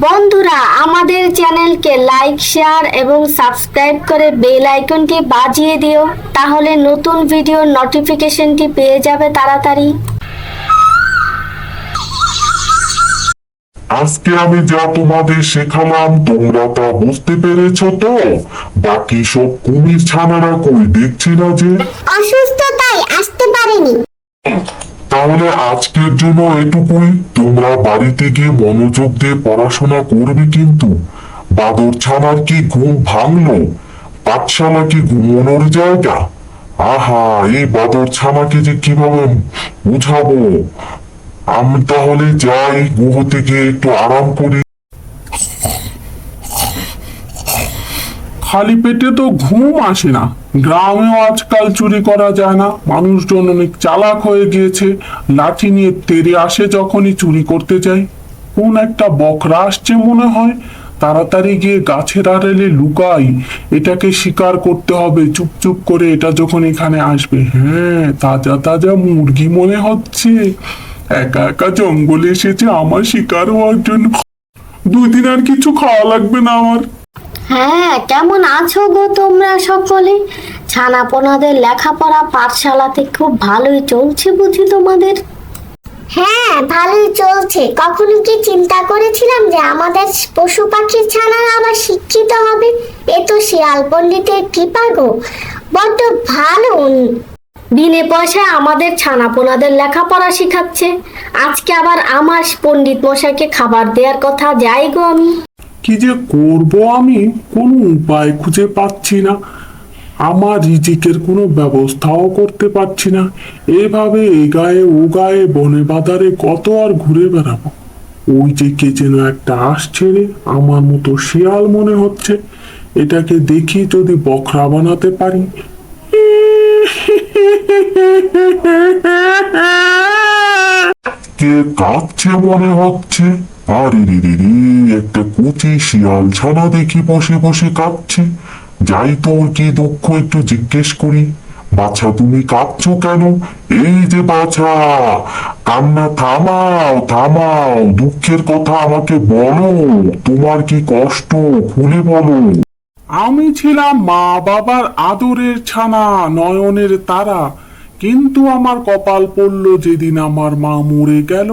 বন্ধুরা, আমাদের চ্যানেলকে লাইক, শেয়ার এবং সাবস্ক্রাইব করে বেল আইকনটি বাজিয়ে দিও, তাহলে নতুন ভিডিওর নোটিফিকেশনটি পেয়ে যাবে তাড়াতাড়ি। আজকে আমি যা তোমাদের শেখালাম তোমরা তা বুঝতে পেরেছো তো? বাকি সব কুমির ছানারা কই দেখছি না যে। অসুস্থ তাই আসতে পারেনি। তাহলে আজকের জন্য এটুকুই। তোমরা বাড়িতে গিয়ে মনোযোগ দিয়ে পড়াশোনা করবে কিন্তু। বাদর ছানার কি ঘুম ভাঙলো? পাঠশালা কি ঘুমানোর জায়গা? আহা, এই বাদর ছানাকে যে কিভাবে বুঝাবো। আমি তাহলে যাই, গুহ থেকে একটু আরাম করি। খালি পেটে তো ঘুম আসে না। গ্রামেও আজকাল চুরি করা যায় না, মানুষজন অনেক চালাক হয়ে গিয়েছে। লাঠি নিয়ে তেড়ে আসে যখনই চুরি করতে যাই। কোন একটা বকরা আসছে মনে হয়, তাড়াতাড়ি গিয়ে গাছের আড়ালে লুকাই। এটাকে শিকার করতে হবে চুপ করে। এটা যখন এখানে আসবে, হ্যাঁ, তাজা তাজা মুরগি মনে হচ্ছে। একা একা জঙ্গলে এসেছে আমার শিকার হওয়ার জন্য। 2 দিন আর কিছু খাওয়া লাগবে না আমার। হ্যাঁ, কেমন আছো গো তোমরা সকলে? ছানাপোনাদের লেখাপড়া পাঠশালাতে খুব ভালোই চলছে বুঝি তোমাদের? হ্যাঁ, ভালোই চলছে। কখনো কি চিন্তা করেছিলাম যে আমাদের পশু পাখির ছানারা আবার শিক্ষিত হবে? এ তো শিয়াল পণ্ডিতের কৃপা গো। বড্ড ভালো উনি। বিনে পয়সায় আমাদের ছানাপোনাদের লেখাপড়া শিখাচ্ছে। আজকে আবার আমার পণ্ডিত মশাইকে খাবার দেওয়ার কথা, যাই গো আমি। কি যে করব আমি, কোনো উপায় খুঁজে পাচ্ছি না। আমার রিজিকের কোনো ব্যবস্থাও করতে পারছি না। এভাবে এ গায়ে ও গায়ে বনে বাজারে কত আর ঘুরে বেড়াবো। ওই যে কে যেন একটা আসছে রে, আমার মতো শিয়াল মনে হচ্ছে। এটাকে দেখি যদি বখরা বানাতে পারি। কে কাঁদছে মনে হচ্ছে? আরে রে রে রে, একটা কুচি শিয়াল ছানা দেখি বসে বসে কাঁদছে। যাই তো ওর কি দুঃখ একটু জিজ্ঞেস করি। বাছা, তুমি কাঁদছো কেন? এই যে বাছা, কান্না থামাও থামাও, দুঃখের কথা আমাকে বলো। তোমার কি কষ্ট খুলে বলো। আমি ছিলাম মা বাবার আদরের ছানা, নয়নের তারা। কিন্তু আমার কপাল পড়ল যেদিন আমার মা মরে গেল।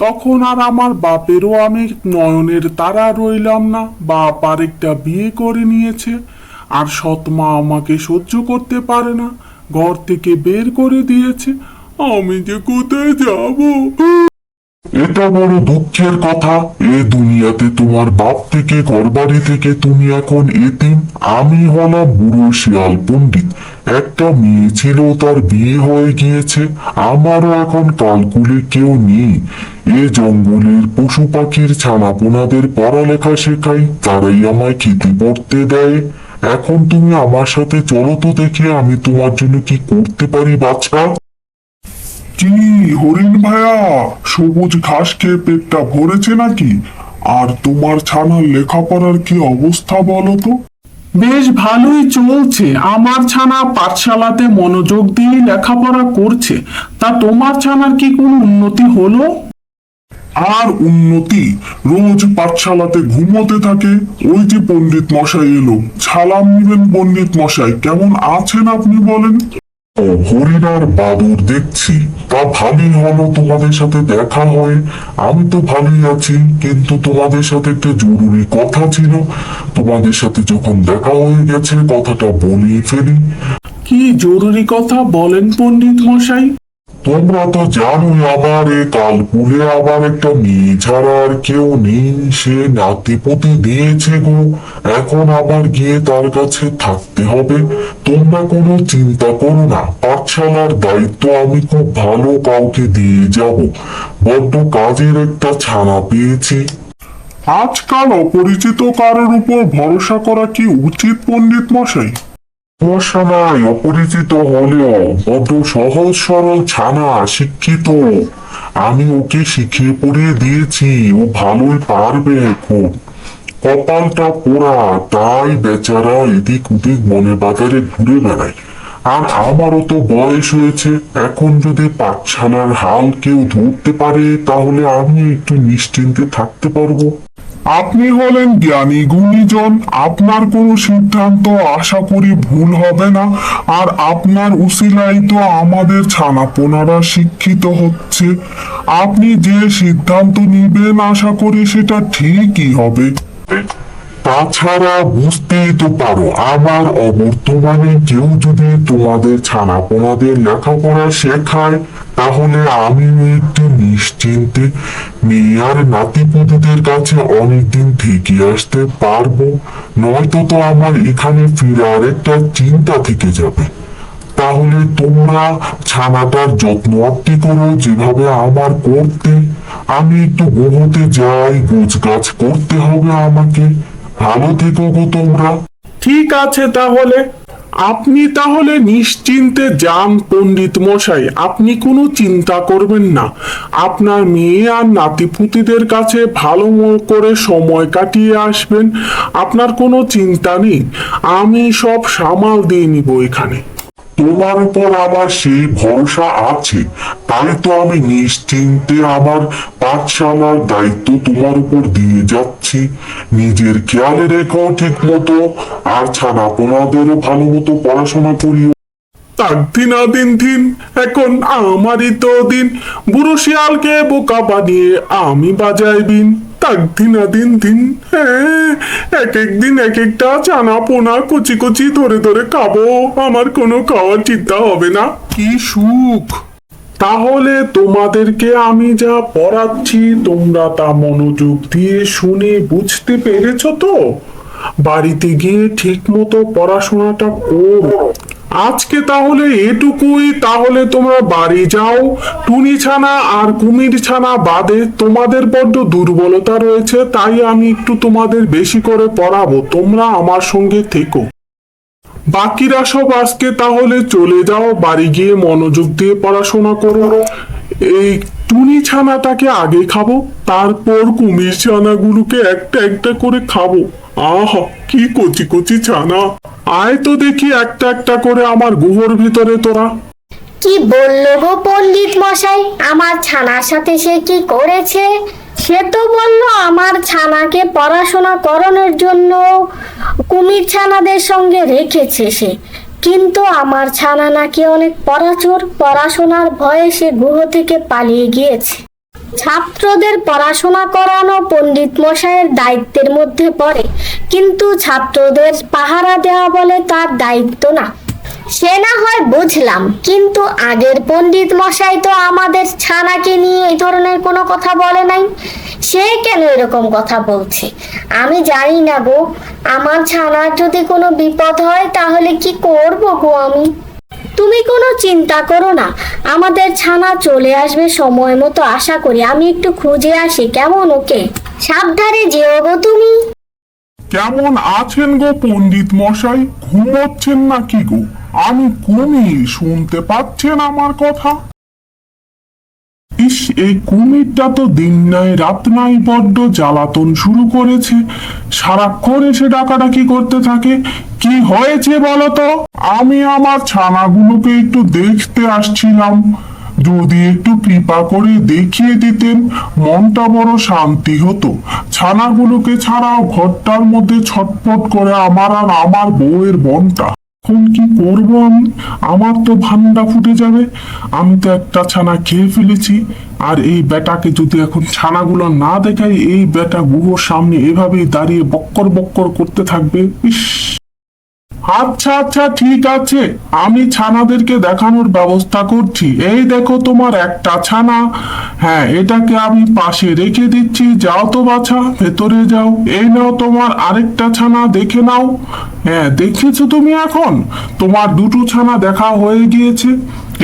তখন আর আমার বাপেরও আমি নয়নের তারা রইলাম না। বাপ আরেকটা বিয়ে করে নিয়েছে। আর সৎ মা আমাকে সহ্য করতে পারে না, ঘর থেকে বের করে দিয়েছে। আমি যে কোথায় যাব? এটা বড় দুঃখের কথা। এ দুনিয়াতে তোমার বাপ থেকে ঘরবাড়ি থেকে তুমি এখন এতিম। আমি হলাম বুড়ো শিয়াল পণ্ডিত। একটা মেয়ে ছিল, তার বিয়ে হয়ে গিয়েছে। আমারও এখন কালকুলে কেউ নেই। এ জঙ্গলের পশু পাখির ছানাপোনাদের পড়ালেখা শেখাই, তারাই আমায় খেতে পড়তে দেয়। এখন তুমি আমার সাথে চলো তো দেখে আমি তোমার জন্য কি করতে পারি বাছা। কি হরিণ ভাইয়া, সবুজ ঘাস খেয়ে পেটটা ভরেছে নাকি? আর তোমার ছানার লেখাপড়ার কি অবস্থা বলো তো? বেশ ভালোই চলছে। আমার ছানা পাঠশালাতে মনোযোগ দিয়ে লেখাপড়া করছে। তা তোমার ছানার কি কোনো উন্নতি হলো? আর উন্নতি? রোজ পাঠশালাতে ঘুমোতে থাকে। ওই যে পণ্ডিত মশাই এলো, সালাম নিবেন পণ্ডিত মশাই। কেমন আছেন আপনি বলেন? ও, হরিণ আর বাদুর দেখছি। তা ভালোই হলো তোমাদের সাথে দেখা হয়। আমি তো ভালোই আছি, কিন্তু তোমাদের সাথে একটা জরুরি কথা ছিল। তোমাদের সাথে যখন দেখা হয়ে গেছে, কথাটা বলেই ফেলি। কি জরুরি কথা বলেন পণ্ডিত মশাই? তোমরা তো জানোই আমার এ কালকুলে আবার একটা মেয়ে ছাড়া আর কেউ নেই। সে নাতিপুতি দিয়েছে গো। এখন আবার গিয়ে তার কাছে থাকতে হবে। তোমরা কোনো চিন্তা করো না, পাঠশালার দায়িত্ব আমি খুব ভালো কাউকে দিয়ে যাব। বড্ড কাজের একটা ছানা পেয়েছি। আজকাল অপরিচিত কারোর উপর ভরসা করা কি উচিত পণ্ডিত মশাই? সমস্যা নাই, অপরিচিত হলেও বড্ড সহজ সরল ছানা, শিক্ষিত। আমি ওকে শিখিয়ে পড়িয়ে দিয়েছি, ও ভালোই পারবে এখন। কপালটা পোড়া, তাই বেচারা এদিক ওদিক বনে বাজারে ঘুরে বেড়ায়। আর আমারও তো বয়স হয়েছে। এখন যদি পাঠশালার হাল কেউ ধরতে পারে, তাহলে আমি একটু নিশ্চিন্তে থাকতে পারবো। আপনি হলেন জ্ঞানী গুণীজন, আপনার কোনো সিদ্ধান্ত আশা করি ভুল হবে না। আর আপনার উসিলায় তো আমাদের ছানাপোনারা শিক্ষিত হচ্ছে। আপনি যে সিদ্ধান্ত নিবেন আশা করি সেটা ঠিকই হবে। তাছাড়া বুঝতেই তো পারো, আমার অবর্তমানে কেউ যদি তোমাদের ছানাপোনাদের লেখাপড়া শেখায়, তাহলে আমিও একটু নিশ্চিন্তে মেয়ে আর নাতিপুতিদের কাছে অনেকদিন থেকে আসতে পারবো। নয়তো তো আমার এখানে ফিরার একটা চিন্তা থেকে যাবে। তাহলে তোমরা ছানাটার যত্ন আত্তি করো যেভাবে আমার করতে। আমি একটু গোহতে যাই, গোছ গাছ করতে হবে আমাকে। ভালো থেকো গো তোমরা। ঠিক আছে, তাহলে আপনি তাহলে নিশ্চিন্তে যান পণ্ডিত মশাই, আপনি কোনো চিন্তা করবেন না। আপনার মেয়ে আর নাতিপুতিদের কাছে ভালো করে সময় কাটিয়ে আসবেন। আপনার কোনো চিন্তা নেই, আমি সব সামাল দিয়ে নিব এখানে। তোমার উপর আমার সেই ভরসা আছে, তাই তো আমি নিশ্চিন্তে আমার পাঠশালার দায়িত্ব তোমার উপর দিয়ে যাচ্ছি। নিজের খেয়ালে রেখো ঠিক মতো, আর ছানাপোনাদেরও ভালো মতো পড়াশোনা করিও। তাক দিন দিন দিন, এখন আমারই তো দিন। বুড়ো শিয়ালকে বোকা বানিয়ে আমি বাজাই বিন। তাক দিন দিন দিন, হ্যাঁ, এক এক দিন এক একটা চানা পোনা কচি কচি ধরে ধরে খাবো। আমার কোনো খাওয়ার চিন্তা হবে না। কি সুখ! তাহলে তোমাদেরকে আমি যা পড়াচ্ছি তোমরা তা মনোযোগ দিয়ে শুনে বুঝতে পেরেছো তো? বাড়িতে গিয়ে ঠিক মতো পড়াশোনাটা করো। আজকে তাহলে এটুকুই। তাহলে তোমরা বাড়ি যাও। টুনি ছানা আর কুমির ছানা বাদে তোমাদের বড্ড দুর্বলতা রয়েছে, তাই আমি একটু তোমাদের বেশি করে পড়াবো। তোমরা আমার সঙ্গে থেকো। বাকিরা সব আজকে তাহলে চলে যাও, বাড়ি গিয়ে মনোযোগ দিয়ে পড়াশোনা করো। এই টুনি ছানাটাকে আগে খাবো, তারপর কুমির ছানাগুলোকে একটা একটা করে খাবো। আহা, কি কচি কচি ছানা! আয় তো দেখি একটা একটা করে আমার গুহর ভিতরে তোরা। কি বললো গো পণ্ডিত মশাই? আমার ছানার সাথে সে কি করেছে? সে তো বললো আমার ছানাকে পড়াশোনা করানোর জন্য কুমির ছানাদের সঙ্গে রেখেছে সে। কিন্তু আমার ছানা নাকি অনেক পড়াচোর, পড়াশোনার ভয়ে সে গুহ থেকে পালিয়ে গিয়েছে। ছাত্রদের পড়াশোনা করানো পণ্ডিত মশাইয়ের দায়িত্বের মধ্যে পড়ে, কিন্তু ছাত্রদের পাহারা দেওয়া বলে তার দায়িত্ব না। সে না হয় বুঝলাম, কিন্তু আগের পণ্ডিত মশাই তো আমাদের ছানাকে নিয়ে এই ধরনের কোনো কথা বলে নাই। সে কেন এরকম কথা বলছে আমি জানি না গো। আমার ছানার যদি কোনো বিপদ হয় তাহলে কি করব গো আমি? তুমি কোনো চিন্তা করো না, আমাদের ছানা চলে আসবে সময় মতো আশা করি। আমি একটু খুঁজে আসি কেমন, ওকে? সাবধানে যেও গো তুমি। কেমন আছেন গো পণ্ডিত মশাই? ঘুমোচ্ছেন নাকি গো? আমি কুমির, শুনতে পাচ্ছেন আমার কথা? ইস, এই কুমিরটা তো দিন নাই রাত নাই বড্ড জ্বালাতন শুরু করেছে। সারাক্ষণ এসে ডাকাডাকি করতে থাকে। কি হয়েছে বলো তো? আমি আমার ছানাগুলোকে একটু দেখতে আসছিলাম। যদি একটু কৃপা করে দেখিয়ে দিতেন মনটা বড় শান্তি হতো। ছানাগুলোকে ছাড়াও ঘরটার মধ্যে ছটফট করে আমার আর আমার বউয়ের মনটা। এখন কি করবো আমি? আমার তো ভান্ডা ফুটে যাবে। আমি তো একটা ছানা খেয়ে ফেলেছি, আর এই বেটাকে যদি এখন ছানাগুলো না দেখাই, এই বেটা গুহর সামনে এভাবেই দাঁড়িয়ে বক্কর বক্কর করতে থাকবে। ইস! আচ্ছা আচ্ছা, ঠিক আছে, আমি ছানাদেরকে দেখানোর ব্যবস্থা করছি। এই দেখো তোমার একটা ছানা। হ্যাঁ, এটাকে আমি পাশে রেখে দিচ্ছি। যাও তো বাছা, ভেতরে যাও। এই নাও তোমার আরেকটা ছানা, দেখে নাও। হ্যাঁ, দেখেছো তুমি? এখন তোমার দুটো ছানা দেখা হয়ে গিয়েছে।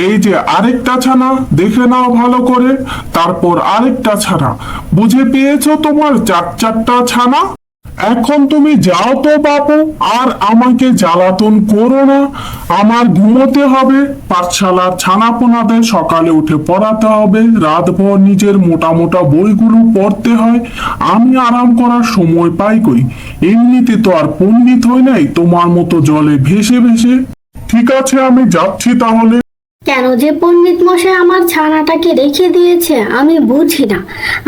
এই যে আরেকটা ছানা, দেখে নাও ভালো করে। তারপর আরেকটা ছানা। বুঝে পেয়েছো তোমার চারটা ছানা? এখন তুমি যাও তো বাপু, আর আমাকে জ্বালাতন করো না। আমার ঘুমোতে হবে। পাঠশালার ছানাপোনাদের সকালে উঠে পড়াতে হবে, রাতভর নিজের মোটা মোটা বইগুলো পড়তে হয়। আমি আরাম করার সময় পাই কই? এমনিতে তো আর পণ্ডিত হই নাই তোমার মতো জলে ভেসে ভেসে। ঠিক আছে, আমি যাচ্ছি তাহলে। কেন যে পণ্ডিত মশাই আমার ছানাটাকে রেখে দিয়েছে আমি বুঝি না।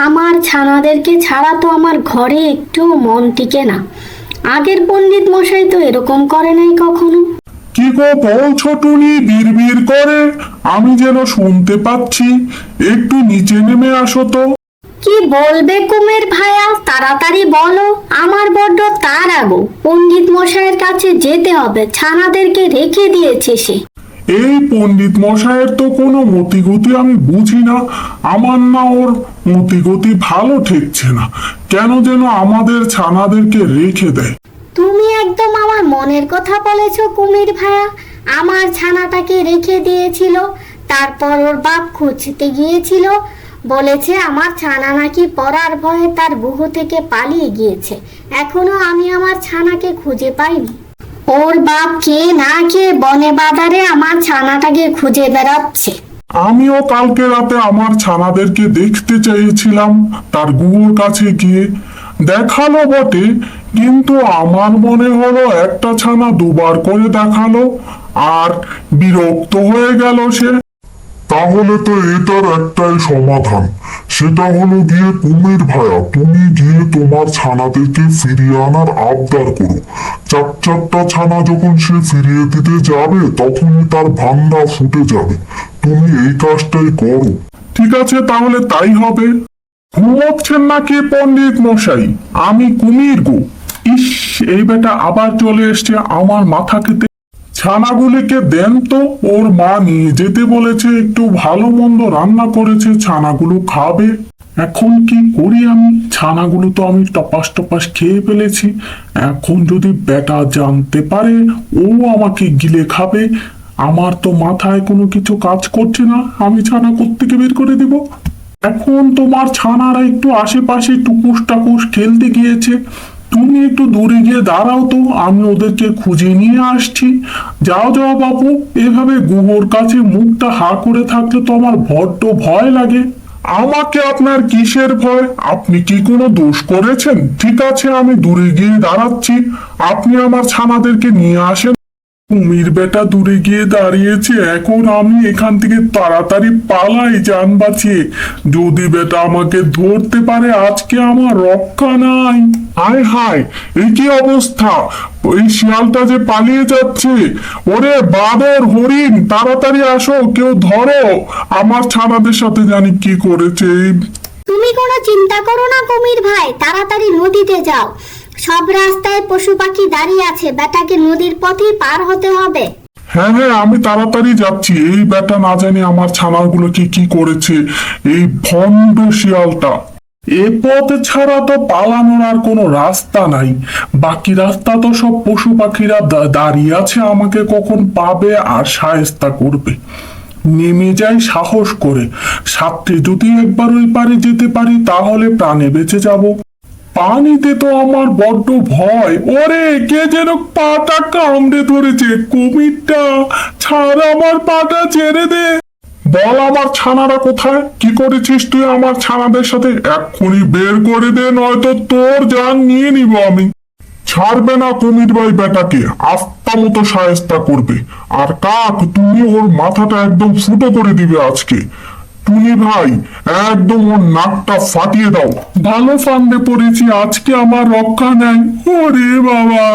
আমার ছানাদেরকে ছাড়া তো আমার ঘরে একটুও মন টিকে না। আগের পণ্ডিত মশাই তো এরকম করে নাই কখনো। কি গো বলছো টুনি, বিড়বিড় করে? আমি যেন শুনতে পাচ্ছি। একটু নিচে নেমে আসো তো। কি বলবে কুমির ভাইয়া, তাড়াতাড়ি বলো, আমার বড্ড তাড়াগো। পণ্ডিত মশাইয়ের কাছে যেতে হবে, ছানাদেরকে রেখে দিয়েছে সে। এই পণ্ডিত মশাইয়ের তো কোনো মতিগতি আমি বুঝি না। আমার না ওর মতিগতি ভালো ঠেকছে না। কেন যেন আমাদের ছানাদেরকে রেখে দেয়। তুমি একদম আমার মনের কথা বলেছো কুমির ভাইয়া। আমার ছানাটাকে রেখে দিয়েছিল, তারপর ওর বাপ খুঁজতে গিয়েছিল, বলেছে আমার ছানা নাকি পড়ার ভয়ে তার বুহু থেকে পালিয়ে গিয়েছে। এখনো আমি আমার ছানাকে খুঁজে পাইনি। ওর বাপ কে না কে বনে বাজারে আমার ছানাটাকে খুঁজে বেড়াচ্ছে। আমিও কালকে রাতে আমার ছানাদেরকে দেখতে চেয়েছিলাম তার গুহুর কাছে গিয়ে। দেখালো বটে, কিন্তু আমার মনে হলো একটা ছানা দুবার করে দেখালো আর বিরক্ত হয়ে গেল সে। তাহলে তো এটার একটাই সমাধান, সেটা হলো গিয়ে কুমির ভাইয়া তুমি গিয়ে তোমার ছানাদেরকে ফিরিয়ে আনার আবদার করো। চারটা ছানা যখন সে ফিরিয়ে দিতে যাবে তখনই তার ভান্ডা ফুটে যাবে। তুমি এই কাজটাই করো। ঠিক আছে, তাহলে তাই হবে। ঘুমোচ্ছেন নাকি পণ্ডিত মশাই? আমি কুমির গো। ইস, এই বেটা আবার চলে এসছে আমার মাথা খেতে। ছানাগুলিকে দেন তো, ওর মা নিয়ে যেতে বলেছে, একটু ভালো মন্দ রান্না করেছে, ছানাগুলো খাবে। এখন কি করি আমি? ছানাগুলো তো আমি টপাস টপাস খেয়ে ফেলেছি। এখন যদি বেটা জানতে পারে, ও আমাকে গিলে খাবে। আমার তো মাথায় কোনো কিছু কাজ করছে না, আমি ছানা কোত্থেকে বের করে দিব? এখন তোমার ছানারা একটু আশেপাশে টুকুস টাকুস খেলতে গিয়েছে। তুমি একটু দূরে গিয়ে দাঁড়াও তো, আমি ওদেরকে খুঁজে নিয়ে আসছি। যাও যাও বাপু, এভাবে গুহর কাছে মুখটা হা করে থাকলে তো আমার বড্ড ভয় লাগে। আমাকে আপনার কিসের ভয়? আপনি কি কোনো দোষ করেছেন? ঠিক আছে, আমি দূরে গিয়ে দাঁড়াচ্ছি, আপনি আমার ছানাদেরকে নিয়ে আসেন। কুমির বেটা দূরে গিয়ে দাঁড়িয়েছে, এখন আমি এখান থেকে তাড়াতাড়ি পালাই জান বাঁচিয়ে। যদি বেটা আমাকে ধরতে পারে, আজকে আমার রক্ষা নাই। হায় হায়, এই কি অবস্থা! এই শিয়ালটা যে পালিয়ে যাচ্ছে। ওরে বাদর, হরিণ, তাড়াতাড়ি আসো, কেউ ধরো। আমার ছানাদের সাথে জানি কি করেছে। তুমি কোনো চিন্তা করো না কুমির ভাই, তাড়াতাড়ি নদীতে যাও। সব রাস্তায় পশু পাখি দাঁড়িয়ে আছে, বেটাকে নদীর পথেই পার হতে হবে। হ্যাঁ হ্যাঁ, আমি তাড়াতাড়ি যাচ্ছি। এই বেটা না জানি আমার ছানাগুলোকে কি করেছে, এই ভণ্ড শিয়ালটা। এ পথ ছাড়া তো পালানোর আর কোনো রাস্তা নাই। বাকি রাস্তা তো সব পশু পাখিরা দাঁড়িয়ে আছে, আমাকে কখন পাবে আর শায়েস্তা করবে। নেমে যাই সাহস করে। সাথে যদি একবার ওই পারে যেতে পারি তাহলে প্রাণে বেঁচে যাব। পানিতে তো আমার বড্ড ভয়। ওরে, কে যেন পাটা কামড়ে ধরেছে। কুমিরটা, ছাড় আমার পাটা, ছেড়ে দে। বল আমার ছানারা কোথায়? কি করেছিস তুই আমার ছানাদের সাথে? এক্ষুনি বের করে দে, নয়তো তোর জান নিয়ে নিব আমি। ছাড়বে না কুমির ভাই বেটাকে, আস্তা মতো শায়েস্তা করবে। আর কাক, তুমি ওর মাথাটা একদম ফুটো করে দিবে আজকে। টুনি ভাই, একদম ওর নাকটা ফাটিয়ে দাও। ভালো ফান্দে পড়েছি, আজকে আমার রক্ষা নাই। ওরে বাবা।